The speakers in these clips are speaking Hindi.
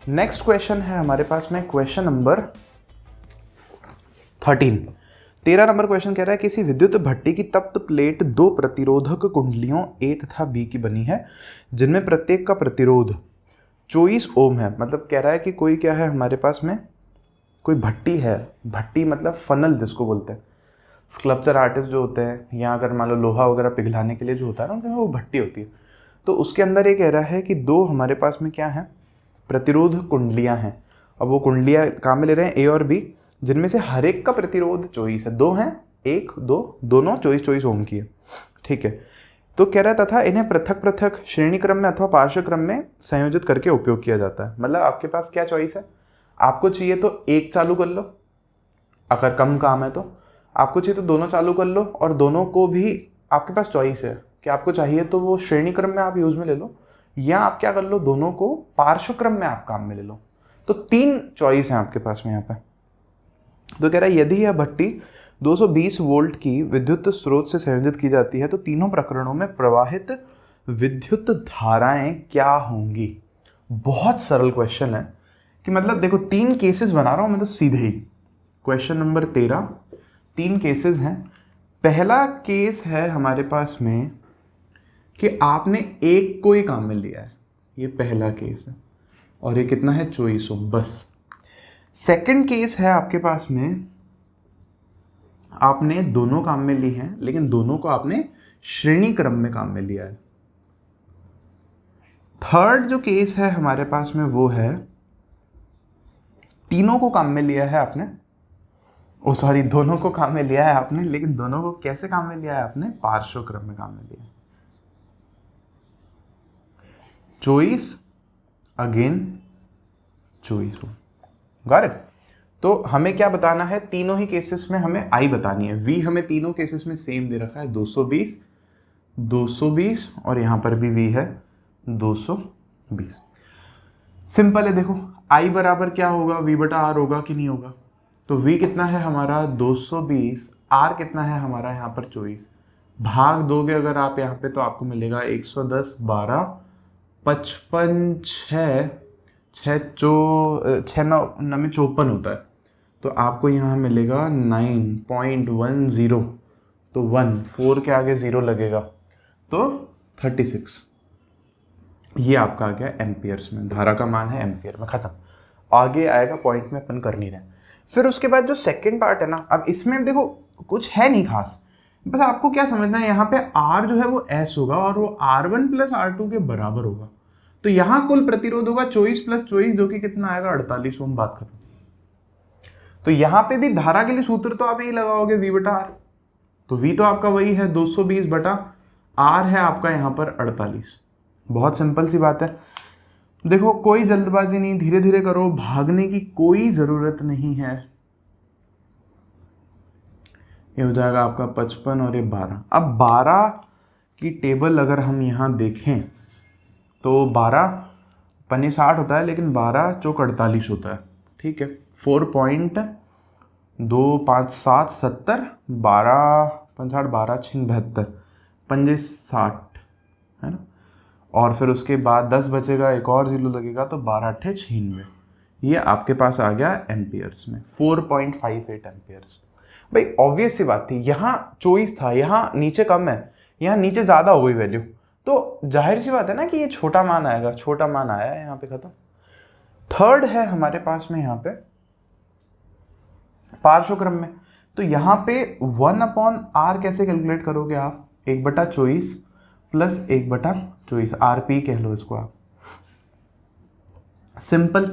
नेक्स्ट क्वेश्चन है हमारे पास में क्वेश्चन नंबर 13 नंबर क्वेश्चन कह रहा है किसी विद्युत भट्टी की तप्त प्लेट दो प्रतिरोधक कुंडलियों ए तथा बी की बनी है जिनमें प्रत्येक का प्रतिरोध 24 ओम है। मतलब कह रहा है कि कोई क्या है हमारे पास में, कोई भट्टी है, भट्टी मतलब फनल जिसको बोलते हैं, स्कल्पचर आर्टिस्ट जो होते हैं, या अगर मान लो लोहा वगैरह पिघलाने के लिए जो होता है ना उनके वो भट्टी होती है। तो उसके अंदर ये कह रहा है कि दो हमारे पास में क्या है, प्रतिरोध कुंडलियां हैं। अब वो कुंडलियां काम में ले रहे हैं ए और बी, जिनमें से हर एक का प्रतिरोध 24 है। दो हैं, एक दो दोनों 24 ओम की है, ठीक है। तो कह रहा है तथा इन्हें पृथक पृथक श्रेणी क्रम में अथवा पार्श्व क्रम में संयोजित करके उपयोग किया जाता है। मतलब आपके पास क्या चॉइस है, आपको चाहिए तो एक चालू कर लो, अगर कम काम है तो आपको चाहिए तो दोनों चालू कर लो, और दोनों को भी आपके पास चॉइस है कि आपको चाहिए तो वो श्रेणी क्रम में आप यूज में ले लो, या आप क्या कर लो, दोनों को पार्श्व क्रम में आप काम में ले लो। तो 3 चॉइस है आपके पास में यहाँ पे। तो कह रहा है यदि यह भट्टी 220 वोल्ट की विद्युत स्रोत से संयोजित की जाती है तो तीनों प्रकरणों में प्रवाहित विद्युत धाराएं क्या होंगी। बहुत सरल क्वेश्चन है कि मतलब देखो 3 केसेस बना रहा हूं मैं तो सीधे ही। क्वेश्चन नंबर 13, 3 केसेस हैं। पहला केस है हमारे पास में कि आपने एक को ही काम में लिया है, ये पहला केस है, और ये कितना है 24 बस। सेकंड केस है आपके पास में आपने दोनों काम में ली हैं, लेकिन दोनों को आपने श्रेणी क्रम में काम में लिया है। थर्ड जो केस है हमारे पास में वो है तीनों को काम में लिया है आपने, दोनों को काम में लिया है आपने, लेकिन दोनों को कैसे काम में लिया है आपने, पार्श्व क्रम में काम में लिया है। 24 अगेन 24। Got it. तो हमें क्या बताना है, तीनों ही केसेस में हमें आई बतानी है। वी हमें तीनों केसेस में सेम दे रखा है 220 220, और यहां पर भी वी है 220। सिंपल है, देखो आई बराबर क्या होगा, वी बटा आर होगा कि नहीं होगा। तो वी कितना है हमारा 220, आर कितना है हमारा यहाँ पर 24, भाग दोगे अगर आप यहाँ पे तो आपको मिलेगा 110 12 55 6 6 9 में 54 होता है, तो आपको यहाँ मिलेगा 9.10। तो 1 4 के आगे 0 लगेगा तो 36। ये आपका आ गया एम्पियर्स में, धारा का मान है एम्पियर में, खत्म। आगे आएगा पॉइंट में अपन कर नहीं रहे। फिर उसके बाद जो सेकंड पार्ट है ना, अब इसमें देखो कुछ है नहीं खास, बस आपको क्या समझना है, यहाँ पे R जो है वो S होगा और वो R1 प्लस R2 के बराबर होगा। तो यहाँ कुल प्रतिरोध होगा 24 प्लस 24 जो कि कितना आएगा 48 ओम। बात खत्म। तो यहाँ पे भी धारा के लिए सूत्र तो आप यही लगाओगे V बटा R। तो V तो आपका वही है 220 बटा R है आपका यहाँ पर 48। बहुत सिंपल सी बात है। देखो कोई जल्दबाजी नहीं, धीरे धीरे करो, भागने की कोई जरूरत नहीं है। ये हो जाएगा आपका 55 और ये 12। अब 12 की टेबल अगर हम यहाँ देखें तो 12 पन्ने 60 होता है, लेकिन 12 चौक 48 होता है, ठीक है। 4.257 70 12 55 12 6 72 पंजे 60 है ना, और फिर उसके बाद 10 बचेगा, एक और 0 लगेगा तो 12 8 96। ये आपके पास आ गया एम्पियर्स में 4.58 एम्पियर्स। भाई ऑब्वियस सी बात थी, यहाँ 24 था, यहाँ नीचे कम है, यहाँ नीचे ज़्यादा हो गई वैल्यू, तो जाहिर सी बात है ना कि ये छोटा मान आएगा। छोटा मान आया है यहाँ पे, खत्म। थर्ड है हमारे पास में यहाँ पे पार्श्व क्रम में, तो यहाँ पे 1/r कैसे कैलकुलेट करोगे आप, 1/24 प्लस 1/24 RP कह लो इसको आप, सिंपल।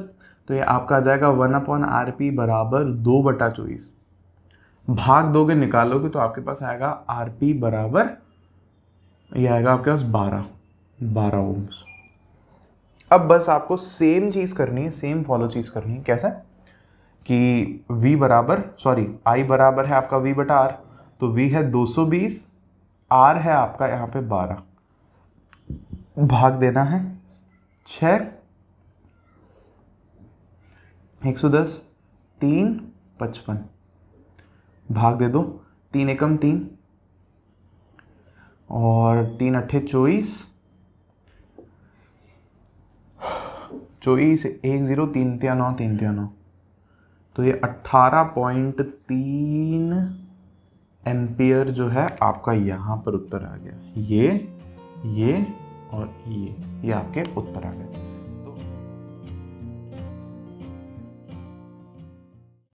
तो ये आपका आ जाएगा 1/RP बराबर 2/24, भाग दोगे निकालोगे तो आपके पास आएगा RP बराबर, ये आएगा आपके पास 12 ओम्स। अब बस आपको सेम चीज करनी है, सेम फॉलो चीज करनी है। कैसे कि V बराबर I बराबर है आपका V बटा R, तो V है 220, R है आपका यहाँ पे 12, भाग देना है 6 110 3 55, भाग दे दो 3 एकम 3 और 3 अट्ठे 24, 24 10 3 3 9 तो ये 18.3 एम्पियर जो है आपका यहाँ पर उत्तर आ गया। ये और ये आपके उत्तर आ गए।